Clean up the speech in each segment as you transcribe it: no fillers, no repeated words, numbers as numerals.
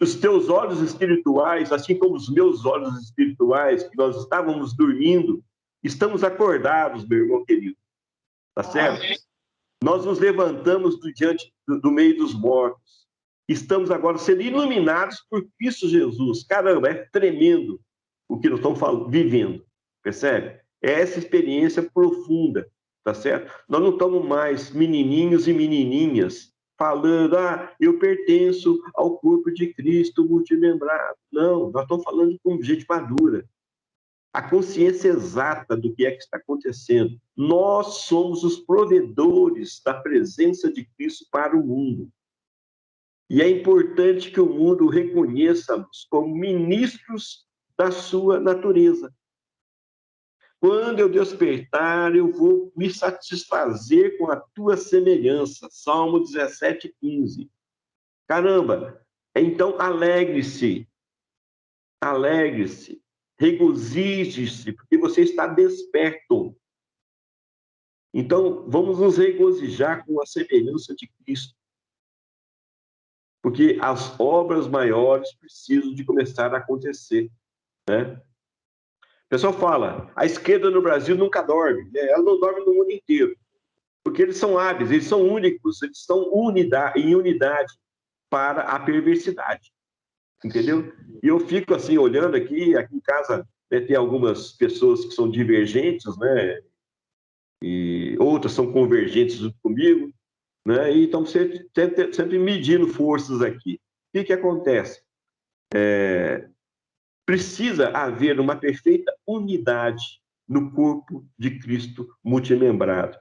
os teus olhos espirituais, assim como os meus olhos espirituais, que nós estávamos dormindo, estamos acordados, meu irmão querido. Tá certo? Nós nos levantamos do meio dos mortos. Estamos agora sendo iluminados por Cristo Jesus. Caramba, é tremendo o que nós estamos vivendo. Percebe? É essa experiência profunda, tá certo? Nós não estamos mais menininhos e menininhas falando, eu pertenço ao corpo de Cristo multimembrado. Não, nós estamos falando com gente madura. A consciência exata do que é que está acontecendo. Nós somos os provedores da presença de Cristo para o mundo. E é importante que o mundo reconheça-nos como ministros da sua natureza. Quando eu despertar, eu vou me satisfazer com a tua semelhança. Salmo 17:15. Caramba! Então, alegre-se. Alegre-se. Regozije-se, porque você está desperto. Então, vamos nos regozijar com a semelhança de Cristo. Porque as obras maiores precisam de começar a acontecer, né? O pessoal fala, a esquerda no Brasil nunca dorme, né? Ela não dorme no mundo inteiro, porque eles são hábeis, eles são únicos, eles estão em unidade para a perversidade, entendeu? E eu fico assim, olhando aqui em casa, né, tem algumas pessoas que são divergentes, né? E outras são convergentes junto comigo, né? E estamos sempre medindo forças aqui. O que acontece? Precisa haver uma perfeita unidade no corpo de Cristo multimembrado.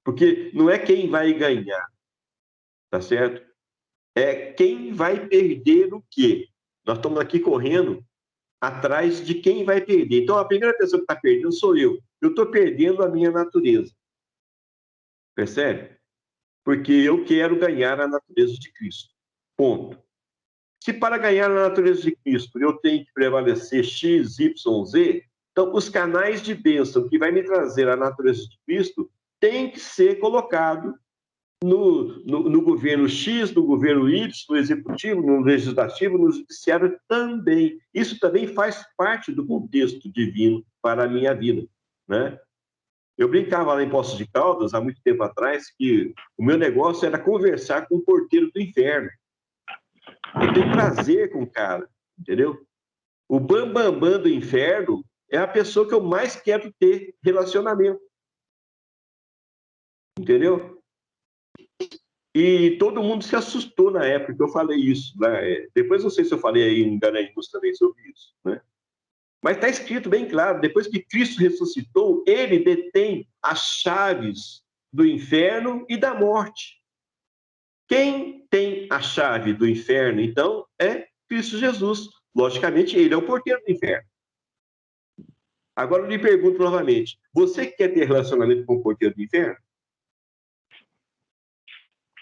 Porque não é quem vai ganhar, tá certo? É quem vai perder o quê? Nós estamos aqui correndo atrás de quem vai perder. Então, a primeira pessoa que está perdendo sou eu. Eu estou perdendo a minha natureza. Percebe? Porque eu quero ganhar a natureza de Cristo. Ponto. Se para ganhar a natureza de Cristo eu tenho que prevalecer X, Y, Z, então os canais de bênção que vai me trazer a natureza de Cristo tem que ser colocado no governo X, no governo Y, no executivo, no legislativo, no judiciário também. Isso também faz parte do contexto divino para a minha vida, né? Eu brincava lá em Poços de Caldas, há muito tempo atrás, que o meu negócio era conversar com o porteiro do inferno. Eu tenho prazer com o cara, entendeu? O bambambam do inferno é a pessoa que eu mais quero ter relacionamento. Entendeu? E todo mundo se assustou na época que eu falei isso, né? Depois não sei se eu falei aí em Garanhuns também sobre isso, né? Mas está escrito bem claro, depois que Cristo ressuscitou, ele detém as chaves do inferno e da morte. Quem tem a chave do inferno, então, é Cristo Jesus. Logicamente, ele é o porteiro do inferno. Agora eu lhe pergunto novamente, você quer ter relacionamento com o porteiro do inferno?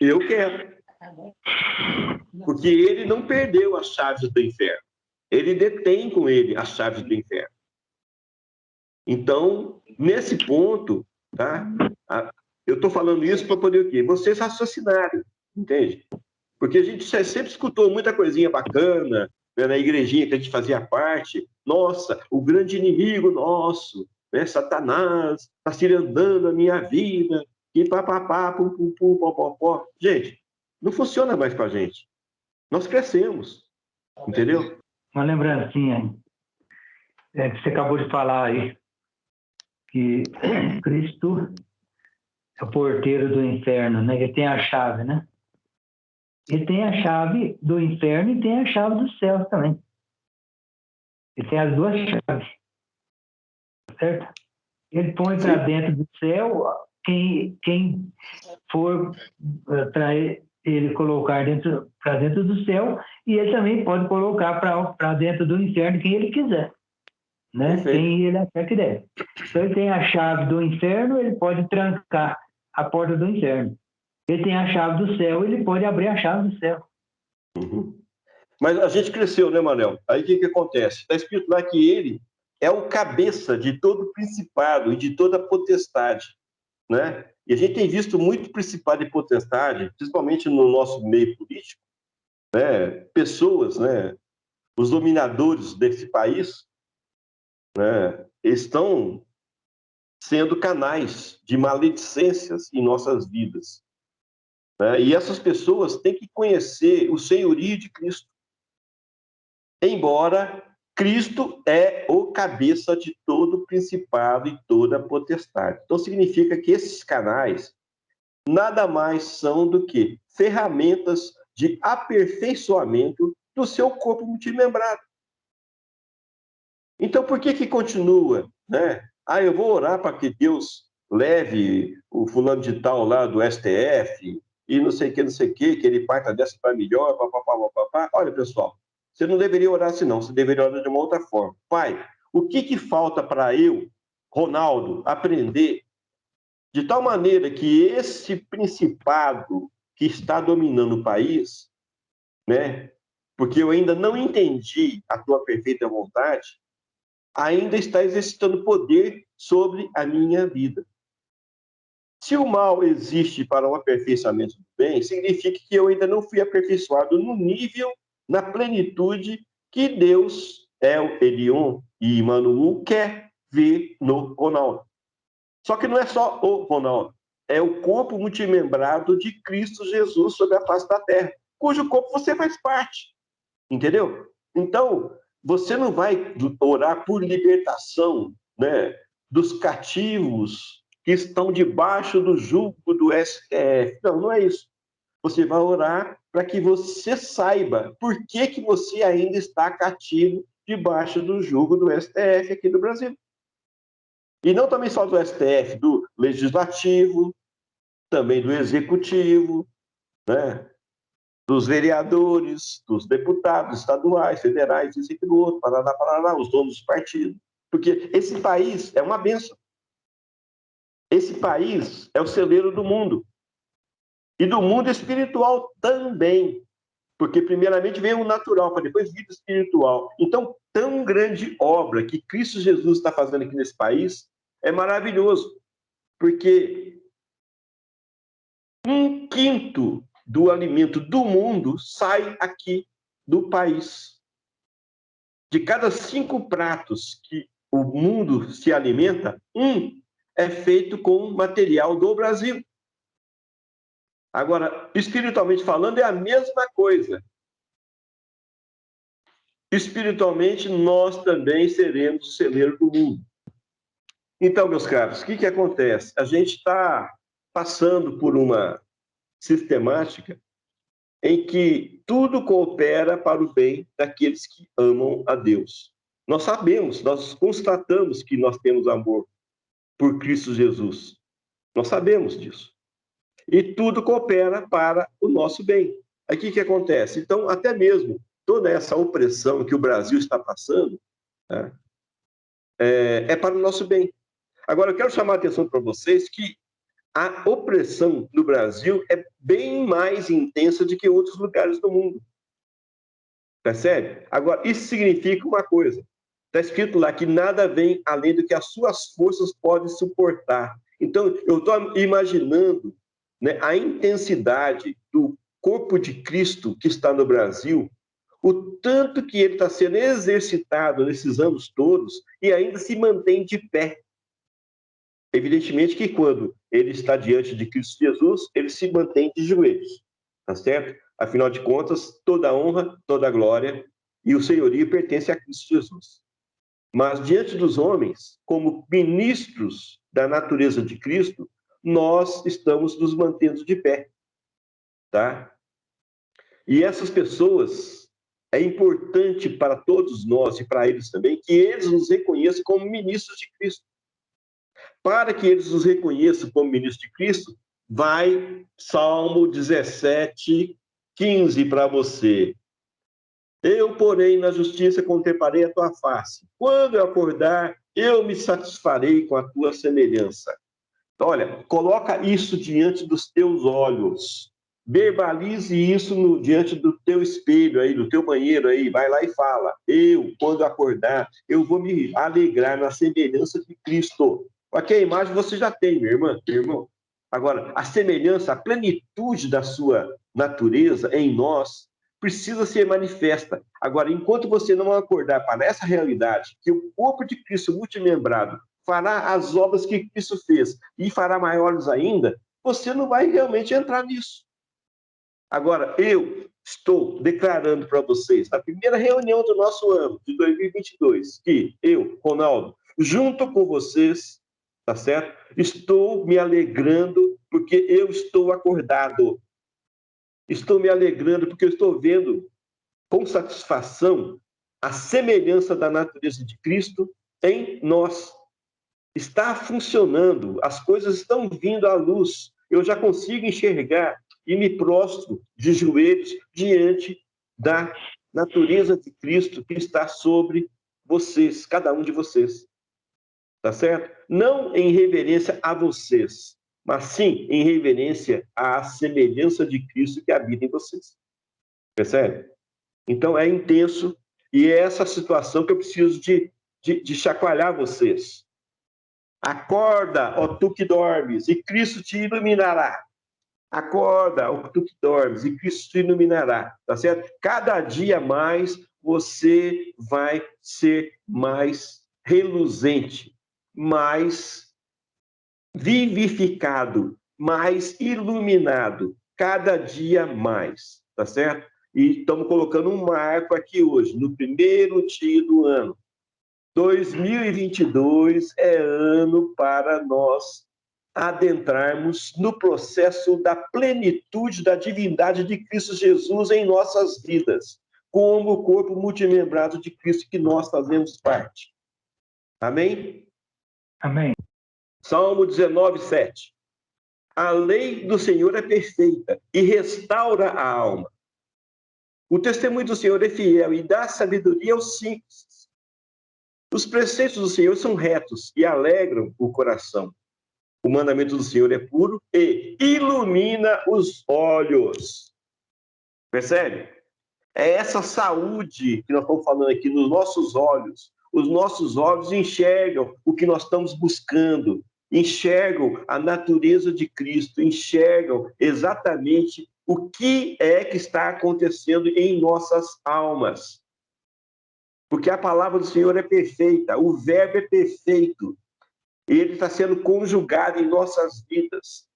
Eu quero. Porque ele não perdeu as chaves do inferno. Ele detém com ele as chaves do inferno. Então, nesse ponto, tá? Eu estou falando isso para poder o quê? Vocês raciocinarem, entende? Porque a gente sempre escutou muita coisinha bacana, né, na igrejinha que a gente fazia parte. Nossa, o grande inimigo nosso, né, Satanás, está cirandando a minha vida, e papapá, pum, pum, pum, pó, pó, pó. Gente, não funciona mais com a gente. Nós crescemos, entendeu? Uma lembrancinha que você acabou de falar aí, que Cristo é o porteiro do inferno, né? Ele tem a chave, né? Ele tem a chave do inferno e tem a chave do céu também. Ele tem as duas chaves, certo? Ele põe para dentro do céu quem for para ele colocar para dentro do céu, e ele também pode colocar para dentro do inferno quem ele quiser, né? Quem ele achar que deve. Então ele tem a chave do inferno, ele pode trancar a porta do inferno. Ele tem a chave do céu, ele pode abrir a chave do céu. Uhum. Mas a gente cresceu, né, Manel? Aí o que acontece? Está escrito lá que ele é o cabeça de todo principado e de toda potestade, né? E a gente tem visto muito principado e potestade, principalmente no nosso meio político, né, pessoas, né, os dominadores desse país, né, estão sendo canais de maledicências em nossas vidas, né? E essas pessoas têm que conhecer o senhorio de Cristo, embora Cristo é o cabeça de todo principado e toda potestade. Então significa que esses canais nada mais são do que ferramentas de aperfeiçoamento do seu corpo multimembrado. Então, por que que continua, né? Ah, eu vou orar para que Deus leve o fulano de tal lá do STF e não sei o que ele parta dessa para melhor, papapá, papapá. Olha, pessoal, você não deveria orar assim, não. Você deveria orar de uma outra forma. Pai, o que que falta para eu, Ronaldo, aprender de tal maneira que esse principado que está dominando o país, né? Porque eu ainda não entendi a tua perfeita vontade, ainda está exercitando poder sobre a minha vida. Se o mal existe para o aperfeiçoamento do bem, significa que eu ainda não fui aperfeiçoado no nível, na plenitude que Deus, El Elion e Emmanuel quer ver no Ronaldo. Só que não é só o Ronaldo, é o corpo multimembrado de Cristo Jesus sobre a face da terra, cujo corpo você faz parte, entendeu? Então, você não vai orar por libertação, né, dos cativos que estão debaixo do jugo do STF. Não, não é isso. Você vai orar para que você saiba por que que você ainda está cativo debaixo do jugo do STF aqui no Brasil. E não também só do STF, do Legislativo, também do Executivo, né? Dos vereadores, dos deputados estaduais, federais, isso e aquilo outro, parará, os donos dos partidos. Porque esse país é uma bênção. Esse país é o celeiro do mundo. E do mundo espiritual também. Porque primeiramente vem o natural, para depois vir o espiritual. Então, tão grande obra que Cristo Jesus está fazendo aqui nesse país é maravilhoso. Porque 1/5 do alimento do mundo sai aqui do país. De cada 5 pratos que o mundo se alimenta, um é feito com material do Brasil. Agora, espiritualmente falando, é a mesma coisa. Espiritualmente, nós também seremos o celeiro do mundo. Então, meus caros, o que que acontece? A gente está passando por uma sistemática em que tudo coopera para o bem daqueles que amam a Deus. Nós sabemos, nós constatamos que nós temos amor por Cristo Jesus. Nós sabemos disso. E tudo coopera para o nosso bem. Aí o que que acontece? Então, até mesmo toda essa opressão que o Brasil está passando, né, é para o nosso bem. Agora, eu quero chamar a atenção para vocês que a opressão no Brasil é bem mais intensa do que em outros lugares do mundo. Percebe? Agora, isso significa uma coisa. Está escrito lá que nada vem além do que as suas forças podem suportar. Então, eu estou imaginando, né, a intensidade do corpo de Cristo que está no Brasil, o tanto que ele está sendo exercitado nesses anos todos e ainda se mantém de pé. Evidentemente que quando ele está diante de Cristo Jesus, ele se mantém de joelhos, tá certo? Afinal de contas, toda a honra, toda a glória e o senhorio pertence a Cristo Jesus. Mas diante dos homens, como ministros da natureza de Cristo, nós estamos nos mantendo de pé, tá? E essas pessoas, é importante para todos nós e para eles também, que eles nos reconheçam como ministros de Cristo. Para que eles nos reconheçam como ministros de Cristo, vai Salmo 17, 15 para você. Eu, porém, na justiça contemplarei a tua face. Quando eu acordar, eu me satisfarei com a tua semelhança. Olha, coloca isso diante dos teus olhos. Verbalize isso diante do teu espelho aí, do teu banheiro aí. Vai lá e fala. Eu, quando acordar, eu vou me alegrar na semelhança de Cristo. Porque a imagem você já tem, minha irmã, meu irmão. Agora, a semelhança, a plenitude da sua natureza em nós precisa ser manifesta. Agora, enquanto você não acordar para essa realidade, que o corpo de Cristo multimembrado fará as obras que Cristo fez e fará maiores ainda, você não vai realmente entrar nisso. Agora, eu estou declarando para vocês, na primeira reunião do nosso ano, de 2022, que eu, Ronaldo, junto com vocês, tá certo? Estou me alegrando porque eu estou acordado. Estou me alegrando porque eu estou vendo com satisfação a semelhança da natureza de Cristo em nós. Está funcionando, as coisas estão vindo à luz. Eu já consigo enxergar e me prostro de joelhos diante da natureza de Cristo que está sobre vocês, cada um de vocês. Tá certo? Não em reverência a vocês, mas sim em reverência à semelhança de Cristo que habita em vocês. Percebe? Então é intenso e é essa situação que eu preciso de chacoalhar vocês. Acorda, ó tu que dormes, e Cristo te iluminará. Acorda, ó tu que dormes, e Cristo te iluminará. Tá certo? Cada dia mais você vai ser mais reluzente, mais vivificado, mais iluminado, cada dia mais, tá certo? E estamos colocando um marco aqui hoje, no primeiro dia do ano. 2022 é ano para nós adentrarmos no processo da plenitude da divindade de Cristo Jesus em nossas vidas, como o corpo multimembrado de Cristo que nós fazemos parte. Amém? Amém. Salmo 19, 7. A lei do Senhor é perfeita e restaura a alma. O testemunho do Senhor é fiel e dá sabedoria aos simples. Os preceitos do Senhor são retos e alegram o coração. O mandamento do Senhor é puro e ilumina os olhos. Percebe? É essa saúde que nós estamos falando aqui nos nossos olhos. Os nossos olhos enxergam o que nós estamos buscando, enxergam a natureza de Cristo, enxergam exatamente o que é que está acontecendo em nossas almas. Porque a palavra do Senhor é perfeita, o verbo é perfeito. Ele está sendo conjugado em nossas vidas.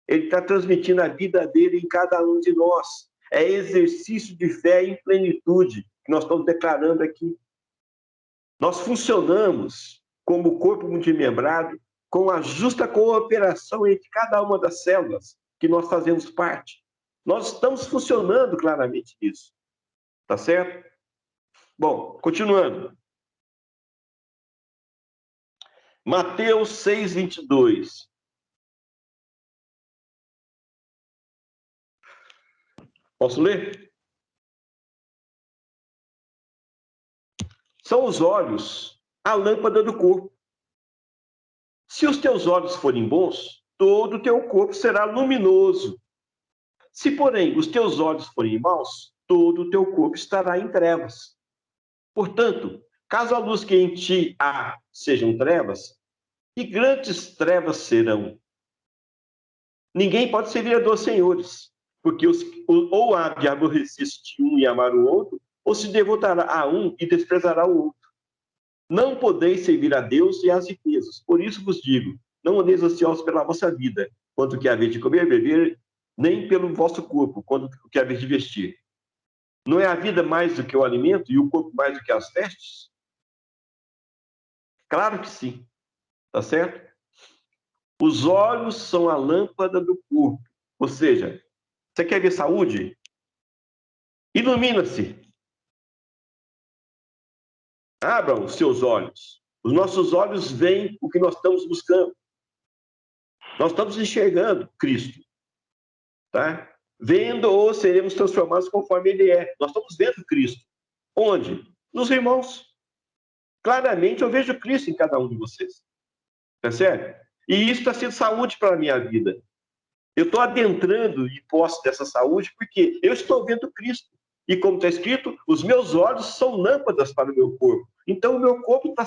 Ele está transmitindo a vida dele em cada um de nós. É exercício de fé em plenitude que nós estamos declarando aqui. Nós funcionamos como corpo multimembrado com a justa cooperação entre cada uma das células que nós fazemos parte. Nós estamos funcionando claramente nisso. Tá certo? Bom, continuando. Mateus 6, 22. Posso ler? São os olhos a lâmpada do corpo. Se os teus olhos forem bons, todo o teu corpo será luminoso. Se, porém, os teus olhos forem maus, todo o teu corpo estará em trevas. Portanto, caso a luz que em ti há sejam trevas, que grandes trevas serão. Ninguém pode servir a dois senhores, porque ou há de aborrecer-se de um e amar o outro, ou se devotará a um e desprezará o outro. Não podeis servir a Deus e às riquezas. Por isso vos digo, não andeis ansiosos pela vossa vida, quanto que haveis de comer e beber, nem pelo vosso corpo, quanto que haveis de vestir. Não é a vida mais do que o alimento e o corpo mais do que as vestes? Claro que sim, tá certo? Os olhos são a lâmpada do corpo. Ou seja, você quer ver saúde? Ilumina-se. Abram os seus olhos. Os nossos olhos veem o que nós estamos buscando. Nós estamos enxergando Cristo. Tá? Vendo ou seremos transformados conforme Ele é. Nós estamos vendo Cristo. Onde? Nos irmãos. Claramente eu vejo Cristo em cada um de vocês. Percebe? E isso está sendo saúde para a minha vida. Eu estou adentrando em posse dessa saúde porque eu estou vendo Cristo. E como está escrito, os meus olhos são lâmpadas para o meu corpo. Então o meu corpo está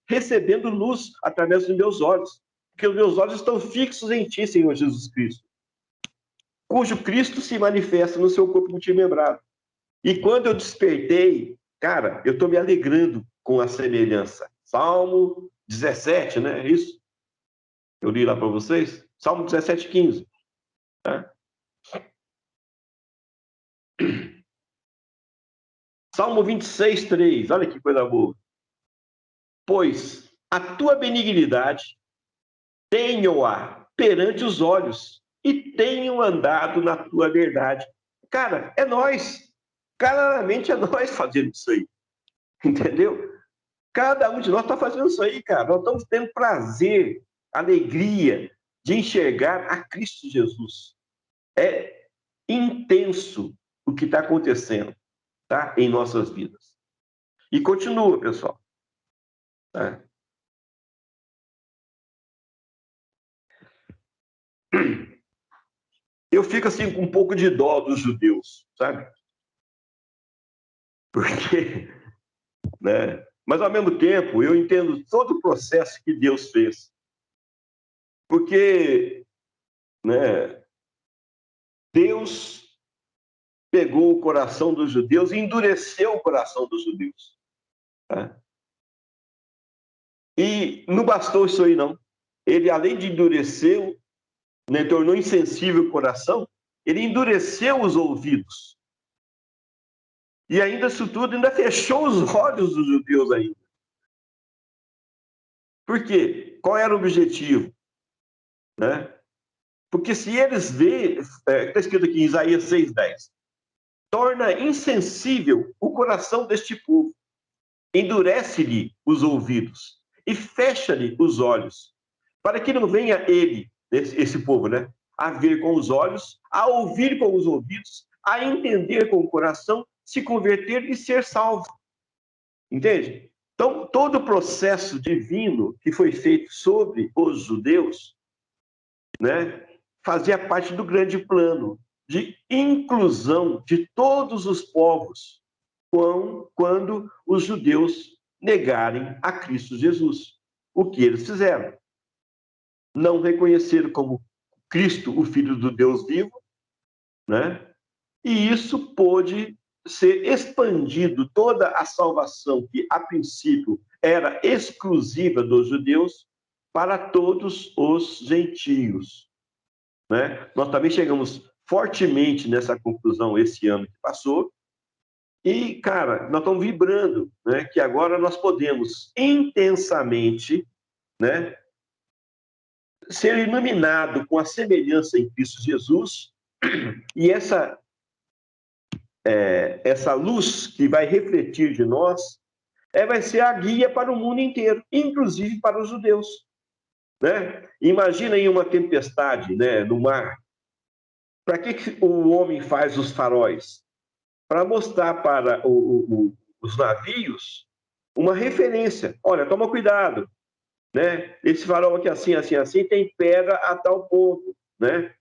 recebendo luz através dos meus olhos. Porque os meus olhos estão fixos em Ti, Senhor Jesus Cristo. Cujo Cristo se manifesta no seu corpo multimembrado. E quando eu despertei, cara, eu estou me alegrando com a semelhança. Salmo 17, né? É isso? Eu li lá para vocês. Salmo 17, 15. Tá? Salmo 26, 3. Olha que coisa boa. Pois a tua benignidade tenho-a perante os olhos e tenho andado na tua verdade. Cara, é nós. Claramente é nós fazendo isso aí. Entendeu? Cada um de nós está fazendo isso aí, cara. Nós estamos tendo prazer, alegria de enxergar a Cristo Jesus. É intenso o que está acontecendo, tá? Em nossas vidas. E continua, pessoal. Tá? Eu fico assim com um pouco de dó dos judeus, sabe? Porque, né? Mas ao mesmo tempo eu entendo todo o processo que Deus fez, porque, né? Deus pegou o coração dos judeus e endureceu o coração dos judeus. Tá? E não bastou isso aí, não. Ele, além de endurecer, né, tornou insensível o coração, ele endureceu os ouvidos. E ainda isso tudo, ainda fechou os olhos dos judeus ainda. Por quê? Qual era o objetivo? Né? Porque se eles veem, está escrito aqui em Isaías 6,10, torna insensível o coração deste povo, endurece-lhe os ouvidos e fecha-lhe os olhos, para que não venha ele, esse povo, né, a ver com os olhos, a ouvir com os ouvidos, a entender com o coração, se converter e ser salvo. Entende? Então, todo o processo divino que foi feito sobre os judeus, né, fazia parte do grande plano de inclusão de todos os povos quando os judeus negarem a Cristo Jesus. O que eles fizeram? Não reconheceram como Cristo, o Filho do Deus vivo, né? E isso pôde ser expandido, toda a salvação que, a princípio, era exclusiva dos judeus, para todos os gentios, né? Nós também chegamos fortemente nessa conclusão esse ano que passou, e, cara, nós estamos vibrando, né? Que agora nós podemos intensamente, né, ser iluminado com a semelhança em Cristo Jesus, e essa luz que vai refletir de nós vai ser a guia para o mundo inteiro, inclusive para os judeus, né? Imagina aí uma tempestade, né, no mar. Para que o homem faz os faróis? Para mostrar para os navios uma referência. Olha, toma cuidado, né? Esse farol aqui assim, assim, assim, tem pedra a tal ponto, né?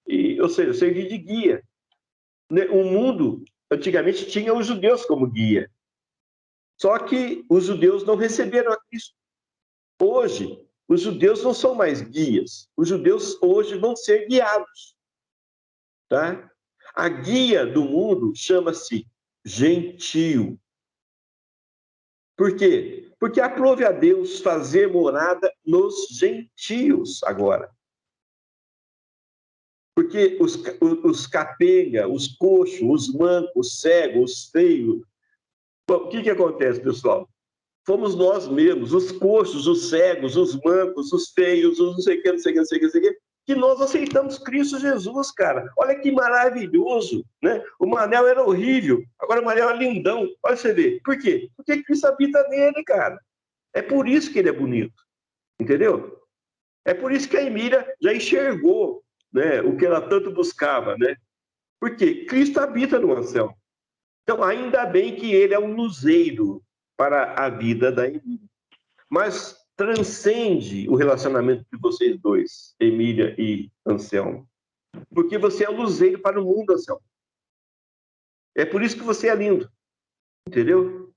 E, ou seja, servir de guia. O mundo, antigamente, tinha os judeus como guia. Só que os judeus não receberam a Cristo. Hoje, os judeus não são mais guias. Os judeus hoje vão ser guiados. Tá? A guia do mundo chama-se gentio. Por quê? Porque aprove a Deus fazer morada nos gentios agora. Porque os capenga, os coxos, os mancos, os cegos, os feios. O que acontece, pessoal? Fomos nós mesmos, os coxos, os cegos, os mancos, os feios, os não sei o que, não sei o que, não sei o que, não sei o que, que nós aceitamos Cristo Jesus, cara. Olha que maravilhoso, né? O Manel era horrível, agora o Manel é lindão. Olha você ver. Por quê? Porque Cristo habita nele, cara. É por isso que ele é bonito, entendeu? É por isso que a Emília já enxergou, né, o que ela tanto buscava, né? Porque Cristo habita no Anselmo. Então, ainda bem que ele é um luzeiro para a vida da Emília. Mas transcende o relacionamento de vocês dois, Emília e Anselmo. Porque você é um luzeiro para o mundo, Anselmo. É por isso que você é lindo, entendeu?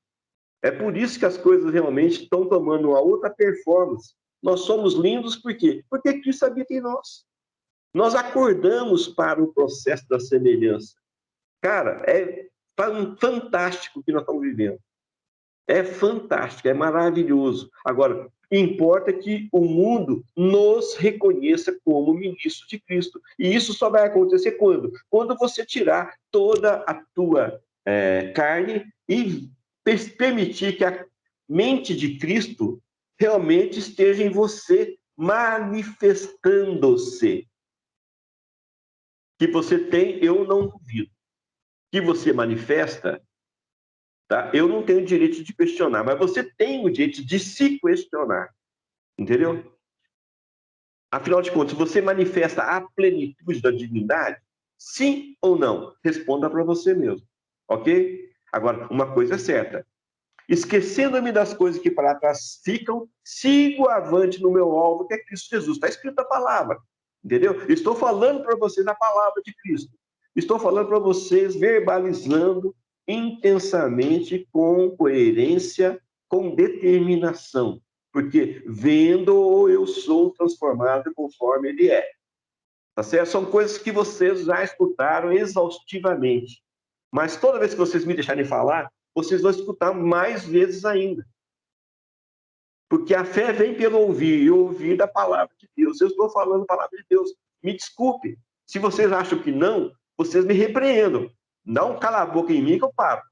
É por isso que as coisas realmente estão tomando uma outra performance. Nós somos lindos por quê? Porque Cristo habita em nós. Nós acordamos para o processo da semelhança. Cara, fantástico que nós estamos vivendo. É fantástico, é maravilhoso. Agora, importa que o mundo nos reconheça como ministro de Cristo. E isso só vai acontecer quando? Quando você tirar toda a tua carne e permitir que a mente de Cristo realmente esteja em você, manifestando-se. Que você tem, eu não duvido. Que você manifesta, tá? Eu não tenho o direito de questionar, mas você tem o direito de se questionar. Entendeu? Afinal de contas, você manifesta a plenitude da divindade? Sim ou não? Responda para você mesmo. Ok? Agora, uma coisa é certa. Esquecendo-me das coisas que para trás ficam, sigo avante no meu alvo, que é Cristo Jesus. Está escrito a palavra. Entendeu? Estou falando para vocês a palavra de Cristo. Estou falando para vocês, verbalizando intensamente, com coerência, com determinação. Porque vendo eu sou transformado conforme ele é. Tá certo? São coisas que vocês já escutaram exaustivamente. Mas toda vez que vocês me deixarem falar, vocês vão escutar mais vezes ainda. Porque a fé vem pelo ouvir, e ouvir da palavra de Deus. Eu estou falando a palavra de Deus. Me desculpe. Se vocês acham que não, vocês me repreendam. Dá um cala a boca em mim que eu paro.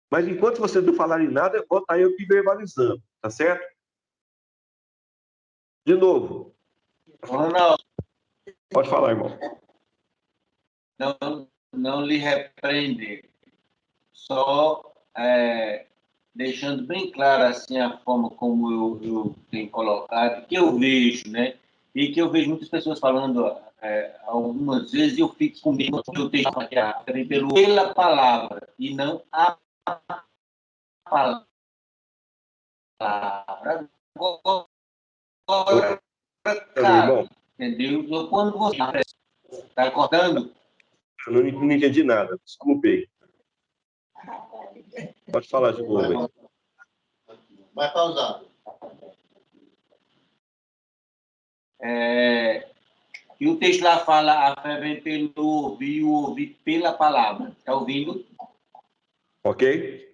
Mas enquanto vocês não falarem nada, eu vou estar eu aqui verbalizando. Tá certo? De novo. Ronaldo. Pode falar, irmão. Não lhe repreender. Só deixando bem claro assim, a forma como eu tenho colocado, que eu vejo, né? E que eu vejo muitas pessoas falando algumas vezes, eu fico comigo, eu tenho pela palavra, e não a palavra. Agora, cara, entendeu? Então, quando você está cortando... Eu não entendi nada, desculpe. Pode falar de novo. Vai pausar. E o texto lá fala, a fé vem pelo ouvir e o ouvir pela palavra. Está ouvindo? Ok.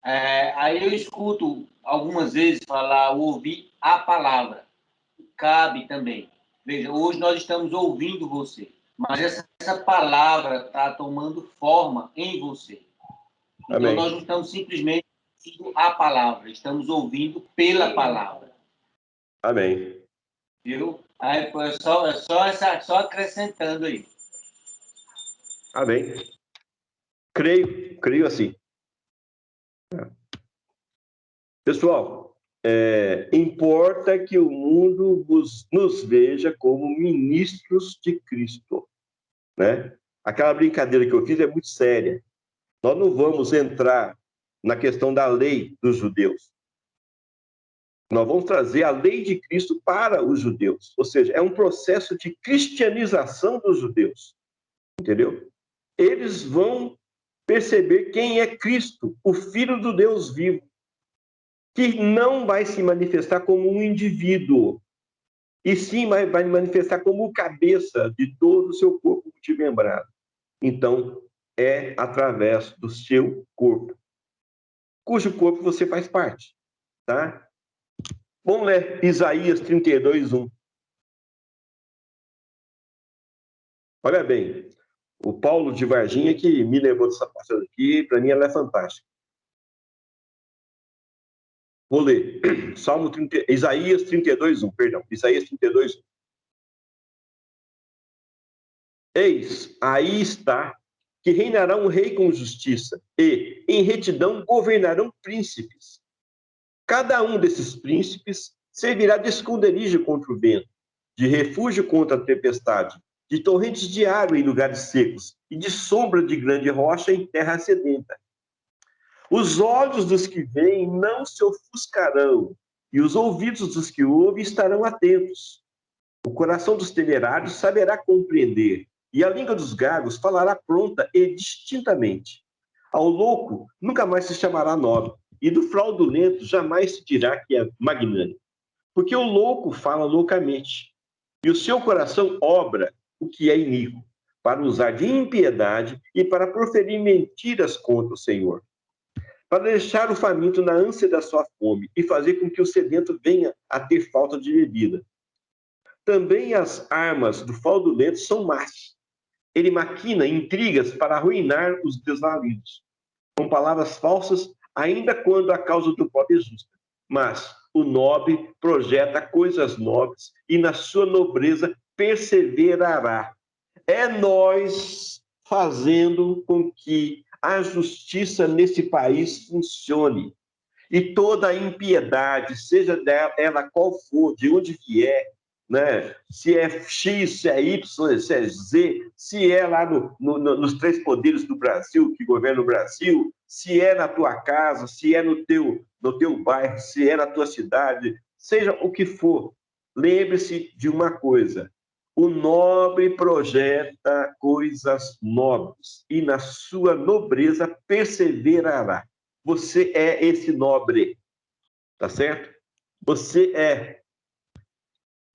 Aí eu escuto algumas vezes falar ouvir a palavra. Cabe também. Veja, hoje nós estamos ouvindo você, mas essa palavra está tomando forma em você. Então, Amém. Nós não estamos simplesmente ouvindo a palavra, estamos ouvindo pela palavra. Amém. Viu? Aí, só acrescentando aí. Amém. Creio assim. Pessoal, importa que o mundo nos veja como ministros de Cristo, né? Aquela brincadeira que eu fiz é muito séria. Nós não vamos entrar na questão da lei dos judeus. Nós vamos trazer a lei de Cristo para os judeus. Ou seja, é um processo de cristianização dos judeus. Entendeu? Eles vão perceber quem é Cristo, o Filho do Deus vivo, que não vai se manifestar como um indivíduo, e sim vai manifestar como cabeça de todo o seu corpo multimembrado. Então, é através do seu corpo, cujo corpo você faz parte, tá? Vamos ler Isaías 32, 1. Olha bem, o Paulo de Varginha que me levou dessa passagem aqui, para mim ela é fantástica. Vou ler. Isaías 32, 1, perdão. Isaías 32, 1. Eis, aí está, que reinará um rei com justiça, e em retidão governarão príncipes. Cada um desses príncipes servirá de esconderijo contra o vento, de refúgio contra a tempestade, de torrentes de água em lugares secos, e de sombra de grande rocha em terra sedenta. Os olhos dos que veem não se ofuscarão, e os ouvidos dos que ouvem estarão atentos. O coração dos temerários saberá compreender, e a língua dos gagos falará pronta e distintamente. Ao louco nunca mais se chamará nobre, e do fraudulento jamais se dirá que é magnânimo. Porque o louco fala loucamente, e o seu coração obra o que é iníquo. para usar de impiedade e para proferir mentiras contra o Senhor, para deixar o faminto na ânsia da sua fome e fazer com que o sedento venha a ter falta de bebida. Também as armas do fraudulento são más. Ele maquina intrigas para arruinar os desvalidos, com palavras falsas, ainda quando a causa do pobre é justa. Mas o nobre projeta coisas nobres e na sua nobreza perseverará. É nós fazendo com que a justiça nesse país funcione. E toda a impiedade, seja ela qual for, de onde vier, né? Se é X, se é Y, se é Z, se é lá nos três poderes do Brasil, que governam o Brasil, se é na tua casa, se é no teu bairro, se é na tua cidade, seja o que for, lembre-se de uma coisa: o nobre projeta coisas nobres e na sua nobreza perseverará. Você é esse nobre, tá certo? Você é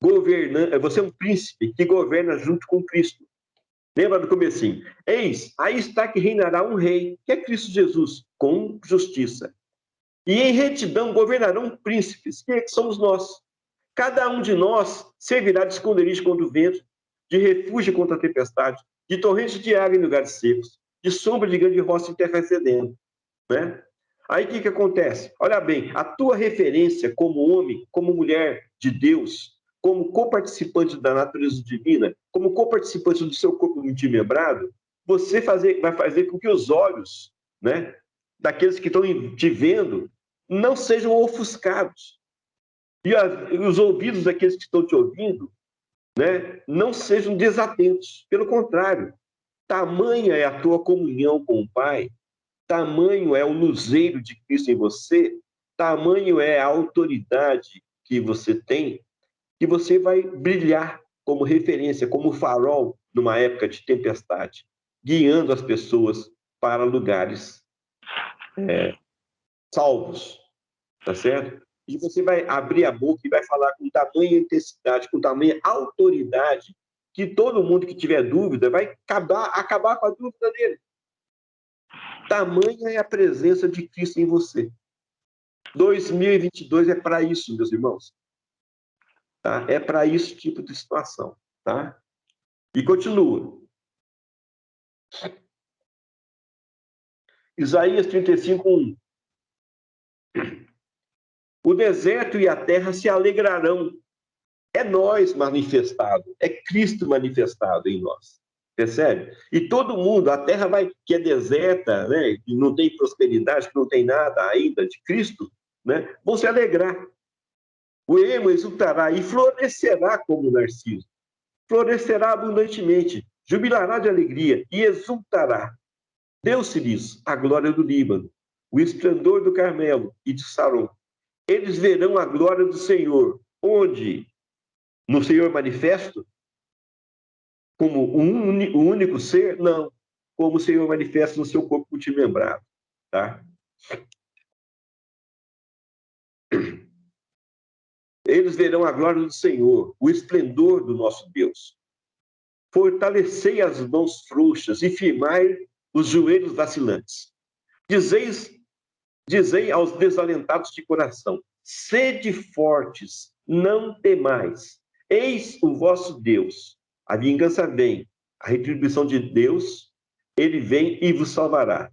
governante, você é um príncipe que governa junto com Cristo. Lembra do comecinho? Eis, aí está que reinará um rei, que é Cristo Jesus, com justiça. E em retidão governarão príncipes, que somos nós. Cada um de nós servirá de esconderijo contra o vento, de refúgio contra a tempestade, de torrente de água em lugares secos, de sombra de grande rocha intercedendo, né? Aí o que acontece? Olha bem, a tua referência como homem, como mulher de Deus, como coparticipante da natureza divina, como coparticipante do seu corpo multimembrado, você vai fazer com que os olhos, né, daqueles que estão te vendo não sejam ofuscados. E os ouvidos daqueles que estão te ouvindo, né, não sejam desatentos. Pelo contrário, tamanha é a tua comunhão com o Pai, tamanho é o luzeiro de Cristo em você, tamanho é a autoridade que você tem, que você vai brilhar como referência, como farol numa época de tempestade, guiando as pessoas para lugares salvos, tá certo? E você vai abrir a boca e vai falar com tamanha intensidade, com tamanha autoridade, que todo mundo que tiver dúvida vai acabar com a dúvida dele. Tamanha é a presença de Cristo em você. 2022 é para isso, meus irmãos. Tá? É para esse tipo de situação. Tá? E continua. Isaías 35:1. O deserto e a terra se alegrarão. É nós manifestado, é Cristo manifestado em nós. Percebe? E todo mundo, a terra que é deserta, né, que não tem prosperidade, que não tem nada ainda de Cristo, né, vão se alegrar. O ermo exultará e florescerá como o narciso. Florescerá abundantemente, jubilará de alegria e exultará. Deu-se-lhes a glória do Líbano, o esplendor do Carmelo e de Saron. Eles verão a glória do Senhor, onde? No Senhor manifesto? Como um único ser? Não. Como o Senhor manifesta no seu corpo multimembrado. Tá? Eles verão a glória do Senhor, o esplendor do nosso Deus. Fortalecei as mãos frouxas e firmai os joelhos vacilantes. Dizei aos desalentados de coração: sede fortes, não temais. Eis o vosso Deus. A vingança vem, a retribuição de Deus, ele vem e vos salvará.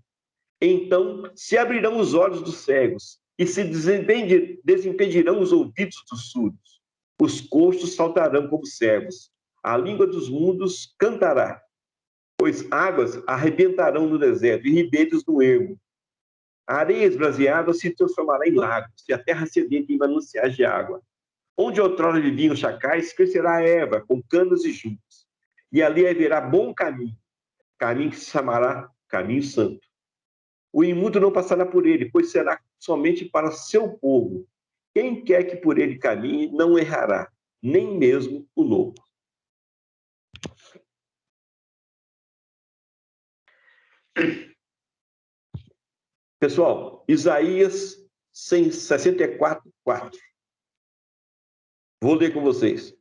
Então se abrirão os olhos dos cegos e se desimpedirão os ouvidos dos surdos. Os coxos saltarão como servos. A língua dos mundos cantará, pois águas arrebentarão no deserto e ribeiros no ermo. A areia esbraseada se transformará em lagos, e a terra sedenta em mananciais de água. Onde outrora viviam chacais, crescerá a erva, com canas e juntas. E ali haverá bom caminho, caminho que se chamará caminho santo. O imundo não passará por ele, pois será somente para seu povo. Quem quer que por ele caminhe, não errará, nem mesmo o louco. Pessoal, Isaías 64:4. Vou ler com vocês.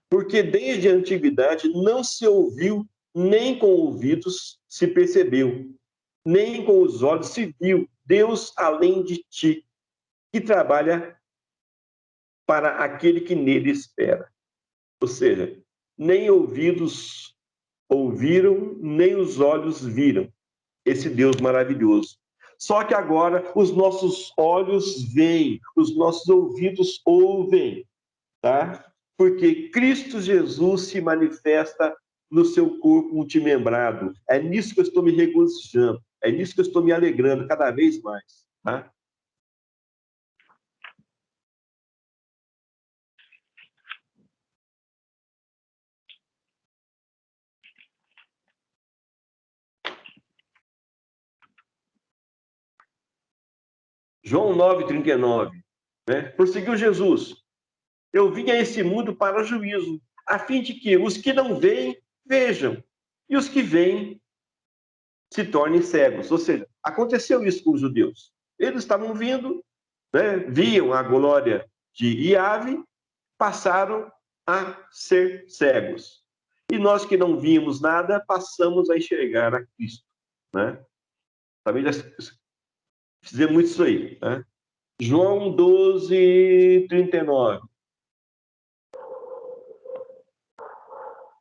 Porque desde a antiguidade não se ouviu, nem com ouvidos se percebeu, nem com os olhos se viu Deus além de ti, que trabalha para aquele que nele espera. Ou seja, nem ouvidos ouviram, nem os olhos viram esse Deus maravilhoso. Só que agora os nossos olhos veem, os nossos ouvidos ouvem, tá? Porque Cristo Jesus se manifesta no seu corpo multimembrado. É nisso que eu estou me regozijando, é nisso que eu estou me alegrando cada vez mais, tá? João 9,39, né? Prosseguiu Jesus: eu vim a esse mundo para juízo, a fim de que os que não veem, vejam, e os que veem se tornem cegos. Ou seja, aconteceu isso com os judeus. Eles estavam vindo, né? Viam a glória de Iave, passaram a ser cegos. E nós que não víamos nada, passamos a enxergar a Cristo, né? Também já fizemos isso aí, né? João 12:39.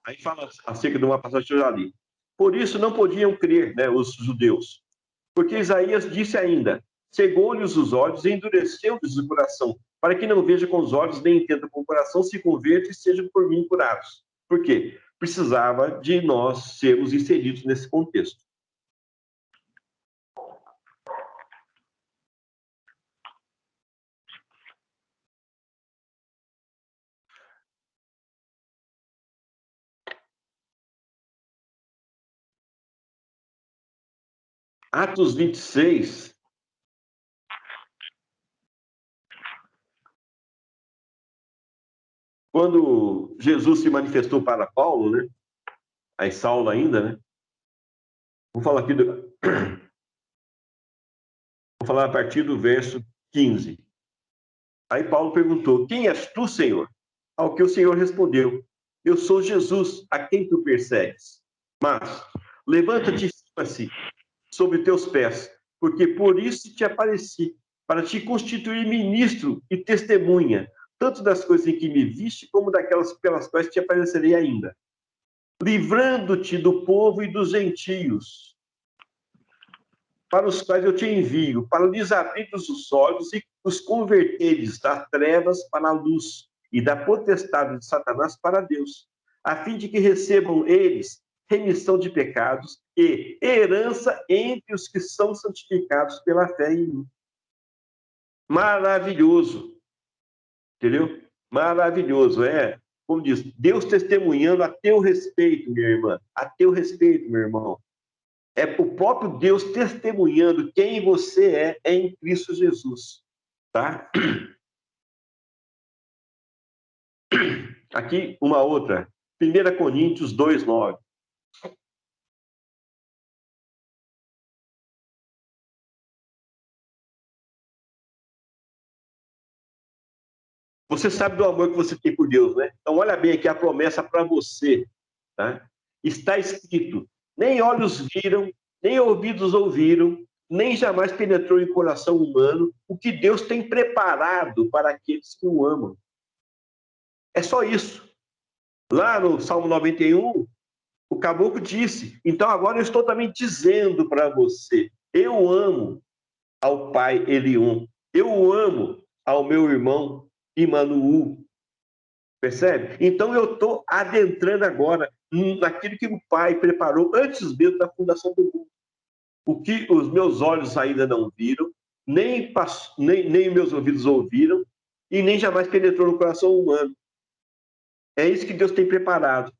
Aí fala acerca de uma passagem que eu já li. Por isso não podiam crer, né, os judeus, porque Isaías disse ainda: cegou-lhes os olhos e endureceu-lhes o coração, para que não veja com os olhos, nem entenda com o coração, se converta e sejam por mim curados. Por quê? Precisava de nós sermos inseridos nesse contexto. Atos 26, quando Jesus se manifestou para Paulo, né? Aí Saulo ainda, né? Vou falar aqui Vou falar a partir do verso 15. Aí Paulo perguntou: quem és tu, Senhor? Ao que o Senhor respondeu: eu sou Jesus, a quem tu persegues. Mas levanta-te e firma-se sobre teus pés, porque por isso te apareci, para te constituir ministro e testemunha, tanto das coisas em que me viste, como daquelas pelas quais te aparecerei ainda, livrando-te do povo e dos gentios, para os quais eu te envio, para lhes abrir os olhos e os converteres das trevas para a luz e da potestade de Satanás para Deus, a fim de que recebam eles remissão de pecados e herança entre os que são santificados pela fé em mim. Maravilhoso, entendeu? Maravilhoso, como diz, Deus testemunhando a teu respeito, minha irmã, a teu respeito, meu irmão. É o próprio Deus testemunhando quem você é em Cristo Jesus, tá? Aqui uma outra, 1 Coríntios 2:9. Você sabe do amor que você tem por Deus, né? Então olha bem aqui a promessa para você, tá? Está escrito: nem olhos viram, nem ouvidos ouviram, nem jamais penetrou em coração humano o que Deus tem preparado para aqueles que o amam. É só isso. Lá no Salmo 91, o caboclo disse: então agora eu estou também dizendo para você, eu amo ao pai Elium, eu amo ao meu irmão Imanuel. Percebe? Então eu estou adentrando agora naquilo que o pai preparou antes mesmo da fundação do mundo. O que os meus olhos ainda não viram, nem meus ouvidos ouviram, e nem jamais penetrou no coração humano. É isso que Deus tem preparado,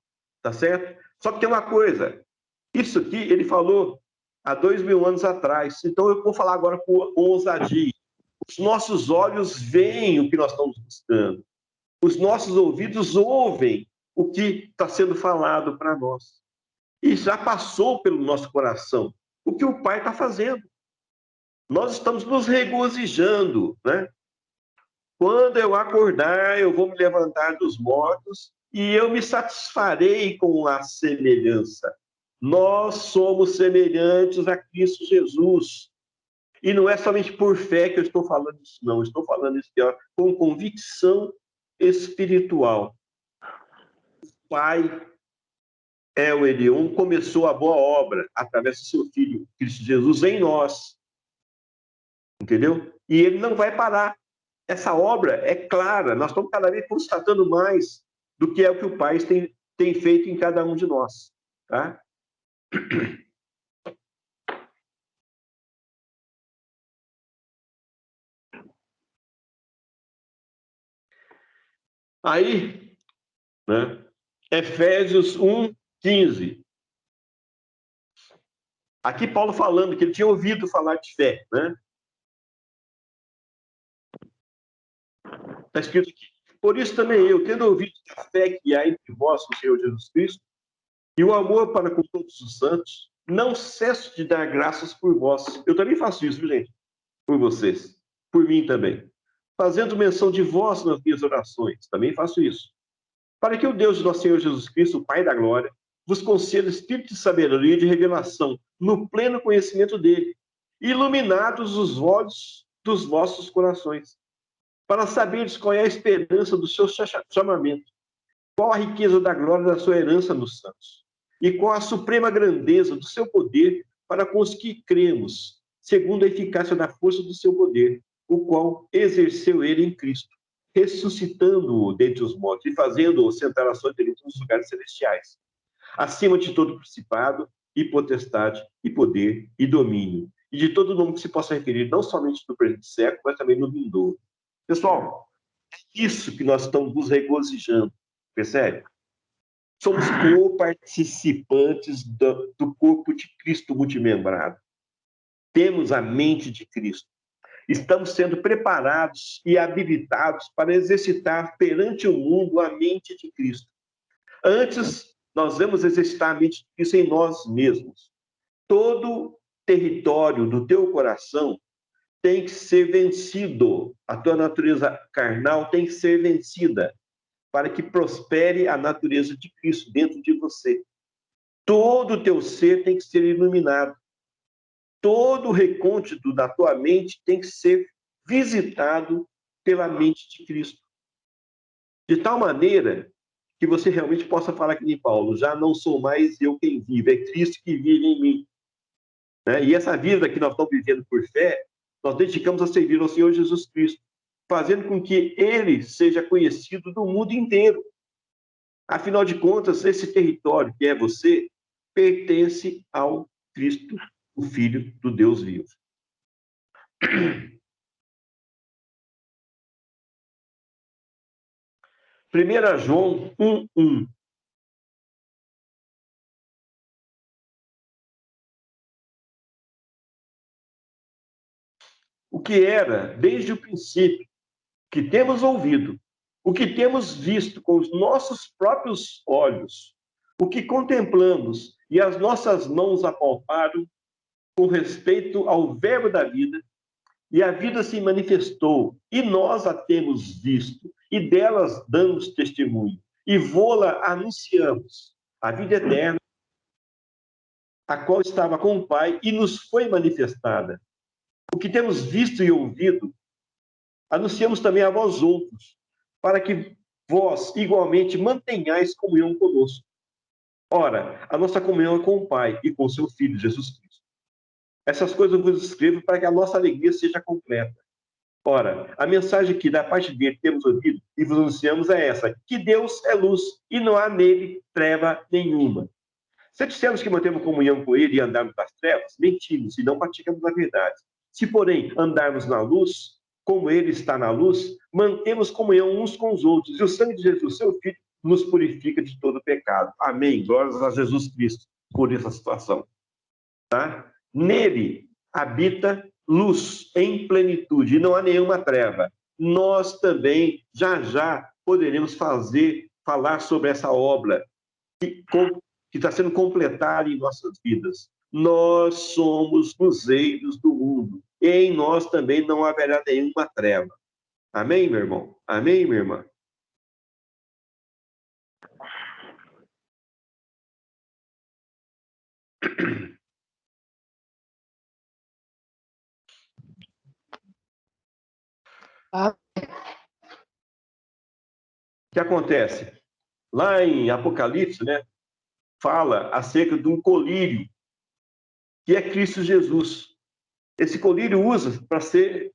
tá certo? Só que tem uma coisa, isso aqui ele falou há 2000 anos atrás, então eu vou falar agora com ousadia. Os nossos olhos veem o que nós estamos buscando, os nossos ouvidos ouvem o que está sendo falado para nós. E já passou pelo nosso coração o que o Pai está fazendo. Nós estamos nos regozijando, né? Quando eu acordar, eu vou me levantar dos mortos e eu me satisfarei com a semelhança. Nós somos semelhantes a Cristo Jesus. E não é somente por fé que eu estou falando isso, não. Eu estou falando isso com convicção espiritual. O Pai é o Elion, começou a boa obra através do seu Filho, Cristo Jesus, em nós. Entendeu? E ele não vai parar. Essa obra é clara. Nós estamos cada vez constatando mais do que é o que o Pai tem feito em cada um de nós. Tá? Aí, né, Efésios 1:15. Aqui Paulo falando que ele tinha ouvido falar de fé, né? Está escrito aqui. Por isso também eu, tendo ouvido a fé que há entre vós, o Senhor Jesus Cristo, e o amor para com todos os santos, não cesso de dar graças por vós. Eu também faço isso, gente, por vocês, por mim também. Fazendo menção de vós nas minhas orações, também faço isso. Para que o Deus de nosso Senhor Jesus Cristo, o Pai da glória, vos conceda espírito de sabedoria e de revelação, no pleno conhecimento dele, iluminados os olhos dos vossos corações, para saberes qual é a esperança do seu chamamento, qual a riqueza da glória da sua herança nos santos, e qual a suprema grandeza do seu poder para com os que cremos, segundo a eficácia da força do seu poder, o qual exerceu ele em Cristo, ressuscitando-o dentre os mortos e fazendo-o sentar à sua direita nos lugares celestiais, acima de todo principado e potestade e poder e domínio, e de todo nome que se possa referir, não somente no presente século, mas também no vindouro. Pessoal, é isso que nós estamos nos regozijando, percebe? Somos co-participantes do corpo de Cristo multimembrado. Temos a mente de Cristo. Estamos sendo preparados e habilitados para exercitar perante o mundo a mente de Cristo. Antes, nós vamos exercitar a mente de Cristo em nós mesmos. Todo território do teu coração tem que ser vencido. A tua natureza carnal tem que ser vencida para que prospere a natureza de Cristo dentro de você. Todo o teu ser tem que ser iluminado. Todo o recôndito da tua mente tem que ser visitado pela mente de Cristo. De tal maneira que você realmente possa falar que nem Paulo, já não sou mais eu quem vive, é Cristo que vive em mim. Né? E essa vida que nós estamos vivendo por fé, nós dedicamos a servir ao Senhor Jesus Cristo, fazendo com que Ele seja conhecido no mundo inteiro. Afinal de contas, esse território que é você, pertence ao Cristo, o Filho do Deus vivo. 1 João 1:1. O que era desde o princípio, que temos ouvido, o que temos visto com os nossos próprios olhos, o que contemplamos e as nossas mãos apalparam com respeito ao verbo da vida, e a vida se manifestou, e nós a temos visto, e delas damos testemunho, e vô-la anunciamos, a vida eterna, a qual estava com o Pai, e nos foi manifestada. O que temos visto e ouvido, anunciamos também a vós outros, para que vós igualmente mantenhais comunhão conosco. Ora, a nossa comunhão é com o Pai e com o seu Filho, Jesus Cristo. Essas coisas eu vos escrevo para que a nossa alegria seja completa. Ora, a mensagem que da parte dele temos ouvido e vos anunciamos é essa, que Deus é luz e não há nele treva nenhuma. Se dissermos que mantemos comunhão com ele e andarmos nas trevas, mentimos e não praticamos a verdade. Se, porém, andarmos na luz, como ele está na luz, mantemos comunhão uns com os outros, e o sangue de Jesus, seu Filho, nos purifica de todo pecado. Amém. Glórias a Jesus Cristo por essa situação. Tá? Nele habita luz em plenitude, e não há nenhuma treva. Nós também, já poderemos falar sobre essa obra que está sendo completada em nossas vidas. Nós somos luzeiros do mundo, e em nós também não haverá nenhuma treva. Amém, meu irmão? Amém, minha irmã? O que acontece? Lá em Apocalipse, né, fala acerca de um colírio, que é Cristo Jesus. Esse colírio usa para ser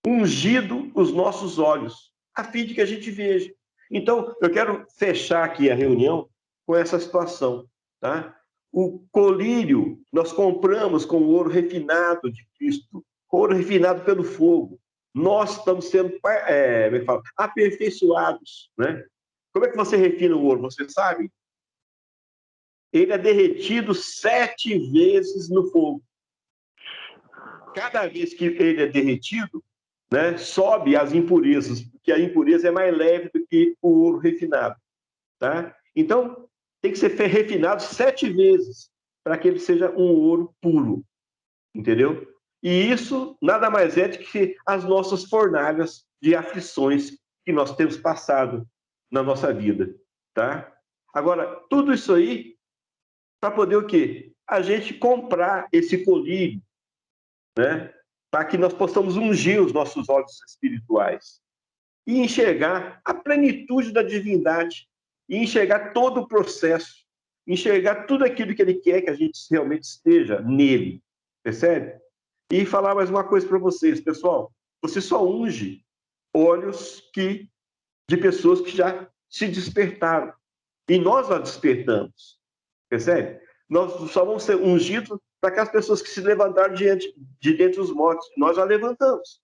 ungido os nossos olhos, a fim de que a gente veja. Então, eu quero fechar aqui a reunião com essa situação, tá? O colírio nós compramos com o ouro refinado de Cristo, ouro refinado pelo fogo. Nós estamos sendo aperfeiçoados, né? Como é que você refina o ouro? Você sabe? Ele é derretido 7 vezes no fogo. Cada vez que ele é derretido, né, sobe as impurezas, porque a impureza é mais leve do que o ouro refinado, tá? Então, tem que ser refinado 7 vezes para que ele seja um ouro puro, entendeu? E isso nada mais é do que as nossas fornalhas de aflições que nós temos passado na nossa vida, tá? Agora, tudo isso aí para poder o quê? A gente comprar esse colírio, né? Para que nós possamos ungir os nossos olhos espirituais e enxergar a plenitude da divindade, e enxergar todo o processo, enxergar tudo aquilo que ele quer que a gente realmente esteja nele, percebe? E falar mais uma coisa para vocês, pessoal, você só unge olhos de pessoas que já se despertaram, e nós a despertamos, percebe? Nós só vamos ser ungidos para aquelas pessoas que se levantaram de dentre os mortos. Nós já levantamos.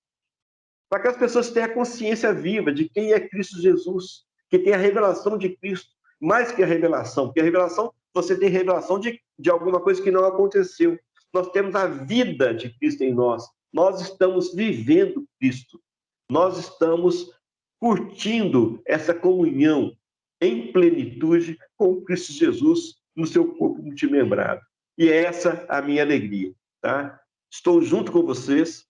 Para aquelas pessoas que têm a consciência viva de quem é Cristo Jesus, que tem a revelação de Cristo, mais que a revelação, porque a revelação, você tem revelação de alguma coisa que não aconteceu. Nós temos a vida de Cristo em nós. Nós estamos vivendo Cristo. Nós estamos curtindo essa comunhão em plenitude com Cristo Jesus no seu corpo multimembrado. E é essa a minha alegria, tá? Estou junto com vocês,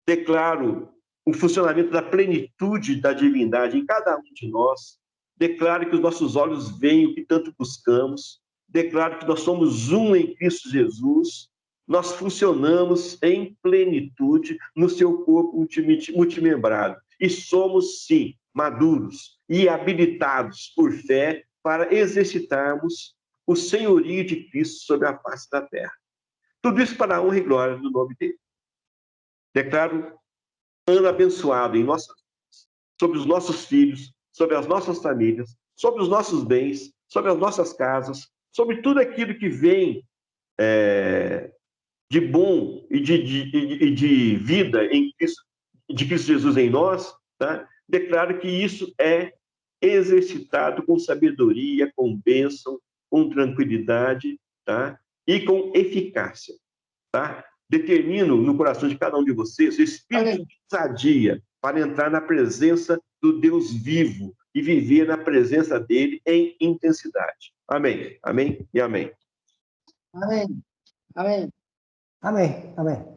declaro o funcionamento da plenitude da divindade em cada um de nós, declaro que os nossos olhos veem o que tanto buscamos, declaro que nós somos um em Cristo Jesus, nós funcionamos em plenitude no seu corpo multimembrado e somos, sim, maduros e habilitados por fé para exercitarmos o senhorio de Cristo sobre a face da terra. Tudo isso para a honra e glória do nome dele. Declaro ano abençoado em nossas vidas, sobre os nossos filhos, sobre as nossas famílias, sobre os nossos bens, sobre as nossas casas, sobre tudo aquilo que vem de bom e de vida em Cristo, de Cristo Jesus em nós, tá? Declaro que isso é exercitado com sabedoria, com bênção, com tranquilidade, tá? E com eficácia, tá? Determino no coração de cada um de vocês o espírito de ousadia para entrar na presença do Deus vivo e viver na presença dele em intensidade. Amém, amém e amém. Amém, amém, amém, amém.